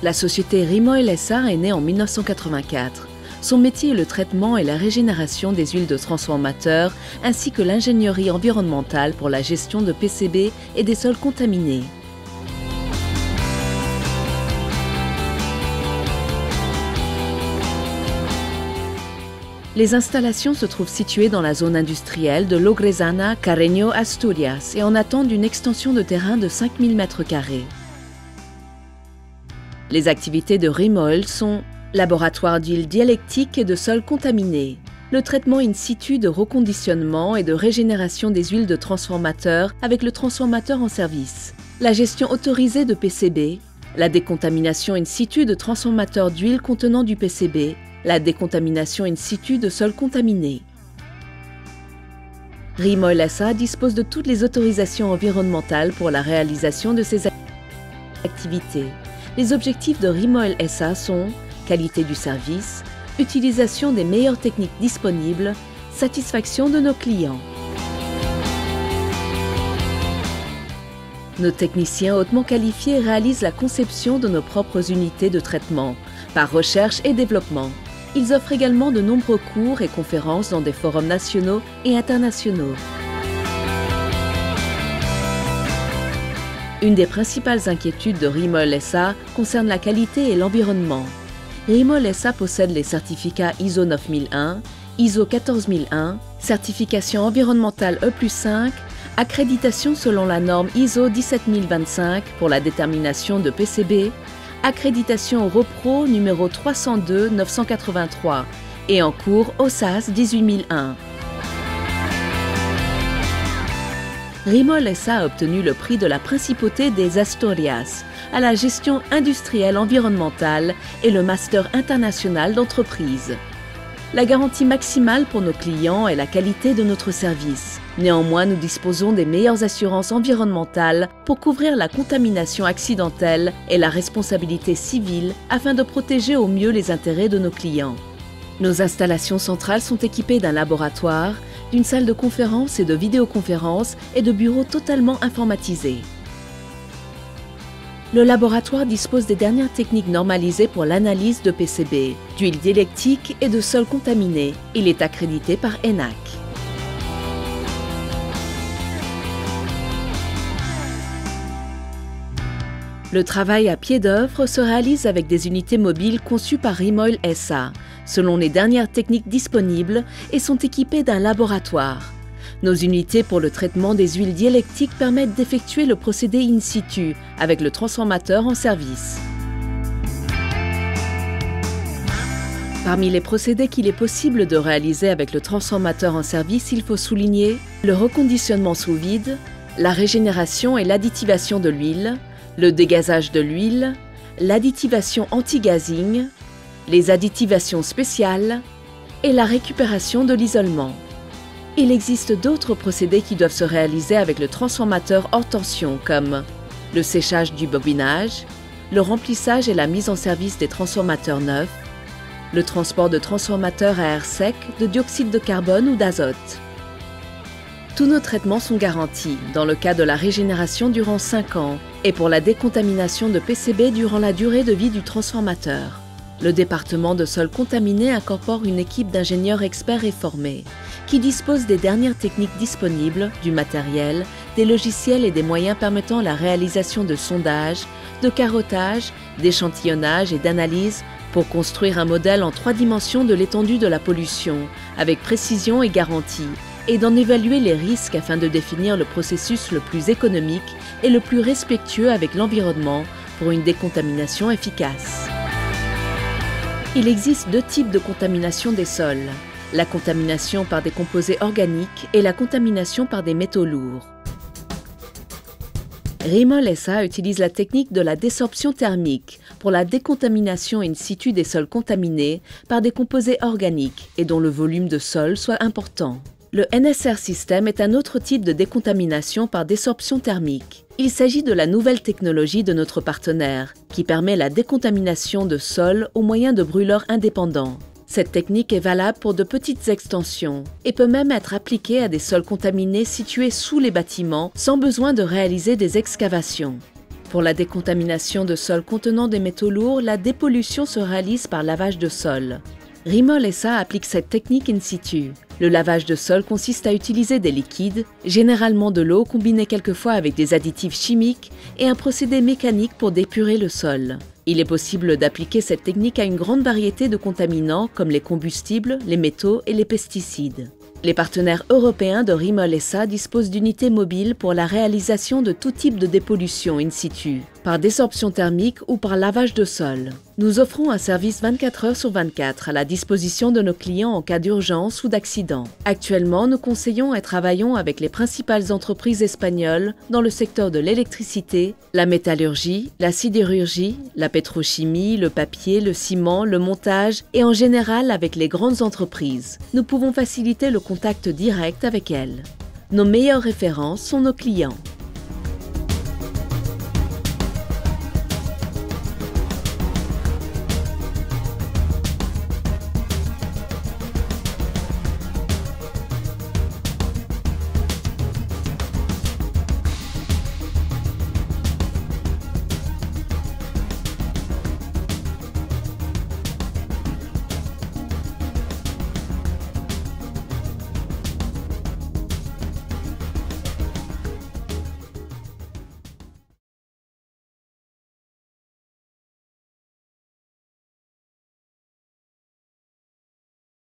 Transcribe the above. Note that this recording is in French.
La société Rimol SA est née en 1984. Son métier est le traitement et la régénération des huiles de transformateurs, ainsi que l'ingénierie environnementale pour la gestion de PCB et des sols contaminés. Les installations se trouvent situées dans la zone industrielle de Logrezana, Carreño, Asturias et en attente d'une extension de terrain de 5000 m². Les activités de Rimol sont laboratoire d'huiles diélectriques et de sols contaminés, le traitement in situ de reconditionnement et de régénération des huiles de transformateurs avec le transformateur en service, la gestion autorisée de PCB, la décontamination in situ de transformateurs d'huile contenant du PCB, la décontamination in situ de sols contaminés. Rimol SA dispose de toutes les autorisations environnementales pour la réalisation de ces activités. Les objectifs de Rimol SA sont qualité du service, utilisation des meilleures techniques disponibles, satisfaction de nos clients. Nos techniciens hautement qualifiés réalisent la conception de nos propres unités de traitement, par recherche et développement. Ils offrent également de nombreux cours et conférences dans des forums nationaux et internationaux. Une des principales inquiétudes de Rimol SA concerne la qualité et l'environnement. Rimol SA possède les certificats ISO 9001, ISO 14001, certification environnementale E+5, accréditation selon la norme ISO 17025 pour la détermination de PCB, accréditation Repro numéro 302-983 et en cours OSAS 18001. Rimol SA a obtenu le prix de la Principauté des Asturias à la gestion industrielle environnementale et le Master international d'entreprise. La garantie maximale pour nos clients est la qualité de notre service. Néanmoins, nous disposons des meilleures assurances environnementales pour couvrir la contamination accidentelle et la responsabilité civile afin de protéger au mieux les intérêts de nos clients. Nos installations centrales sont équipées d'un laboratoire, d'une salle de conférence et de vidéoconférence et de bureaux totalement informatisés. Le laboratoire dispose des dernières techniques normalisées pour l'analyse de PCB, d'huile diélectrique et de sols contaminés. Il est accrédité par ENAC. Le travail à pied d'œuvre se réalise avec des unités mobiles conçues par Rimol SA, selon les dernières techniques disponibles et sont équipées d'un laboratoire. Nos unités pour le traitement des huiles diélectriques permettent d'effectuer le procédé in situ avec le transformateur en service. Parmi les procédés qu'il est possible de réaliser avec le transformateur en service, il faut souligner le reconditionnement sous vide, la régénération et l'additivation de l'huile, le dégazage de l'huile, l'additivation anti-gazing, les additivations spéciales et la récupération de l'isolement. Il existe d'autres procédés qui doivent se réaliser avec le transformateur hors tension comme le séchage du bobinage, le remplissage et la mise en service des transformateurs neufs, le transport de transformateurs à air sec, de dioxyde de carbone ou d'azote. Tous nos traitements sont garantis dans le cas de la régénération durant 5 ans et pour la décontamination de PCB durant la durée de vie du transformateur. Le département de sols contaminés incorpore une équipe d'ingénieurs experts et formés qui dispose des dernières techniques disponibles, du matériel, des logiciels et des moyens permettant la réalisation de sondages, de carottage, d'échantillonnage et d'analyse pour construire un modèle en 3 dimensions de l'étendue de la pollution, avec précision et garantie, et d'en évaluer les risques afin de définir le processus le plus économique et le plus respectueux avec l'environnement pour une décontamination efficace. Il existe 2 types de contamination des sols, la contamination par des composés organiques et la contamination par des métaux lourds. Rimol SA utilise la technique de la désorption thermique pour la décontamination in situ des sols contaminés par des composés organiques et dont le volume de sol soit important. Le NSR System est un autre type de décontamination par désorption thermique. Il s'agit de la nouvelle technologie de notre partenaire, qui permet la décontamination de sols au moyen de brûleurs indépendants. Cette technique est valable pour de petites extensions et peut même être appliquée à des sols contaminés situés sous les bâtiments sans besoin de réaliser des excavations. Pour la décontamination de sols contenant des métaux lourds, la dépollution se réalise par lavage de sol. Rimol SA applique cette technique in situ. Le lavage de sol consiste à utiliser des liquides, généralement de l'eau combinée quelquefois avec des additifs chimiques et un procédé mécanique pour dépurer le sol. Il est possible d'appliquer cette technique à une grande variété de contaminants comme les combustibles, les métaux et les pesticides. Les partenaires européens de Rimol SA disposent d'unités mobiles pour la réalisation de tout type de dépollution in situ, par désorption thermique ou par lavage de sol. Nous offrons un service 24 heures sur 24 à la disposition de nos clients en cas d'urgence ou d'accident. Actuellement, nous conseillons et travaillons avec les principales entreprises espagnoles dans le secteur de l'électricité, la métallurgie, la sidérurgie, la pétrochimie, le papier, le ciment, le montage et en général avec les grandes entreprises. Nous pouvons faciliter le contact direct avec elles. Nos meilleures références sont nos clients.